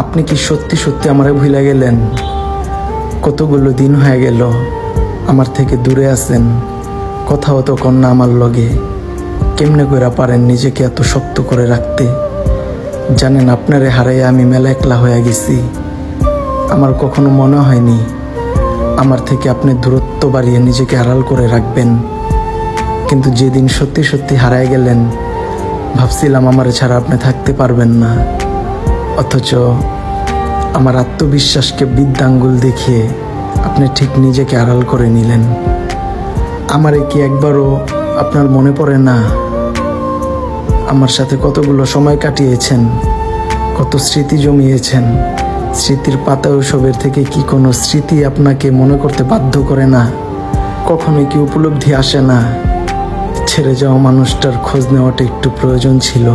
আপনি কি সত্যি সত্যি আমারে ভুলে গেলেন? কতগুলো দিন হয়ে গেল আমার থেকে দূরে আছেন, কথাও তো কন্যা আমার লগে। কেমনে কইরা পারেন নিজেকে এত শক্ত করে রাখতে? জানেন, আপনারে হারাইয়া আমি মেলা একলা হয়ে গেছি। আমার কখনো মনে হয়নি আমার থেকে আপনি দূরত্ব বাড়িয়ে নিজেকে আড়াল করে রাখবেন। কিন্তু যেদিন সত্যি সত্যি হারায় গেলেন, ভাবছিলাম আমার ছাড়া আপনি থাকতে পারবেন না। অথচ আমার আত্মবিশ্বাসকে বৃদ্ধাঙ্গুল দেখিয়ে আপনি ঠিক নিজেকে আড়াল করে নিলেন। আমারে কি একবারও আপনার মনে পড়ে না? আমার সাথে কতগুলো সময় কাটিয়েছেন, কত স্মৃতি জমিয়েছেন। স্মৃতির পাতা ওসবের থেকে কি কোনো স্মৃতি আপনাকে মনে করতে বাধ্য করে না? কখনোই কি উপলব্ধি আসে না ছেড়ে যাওয়া মানুষটার খোঁজ নেওয়াটা একটু প্রয়োজন ছিল?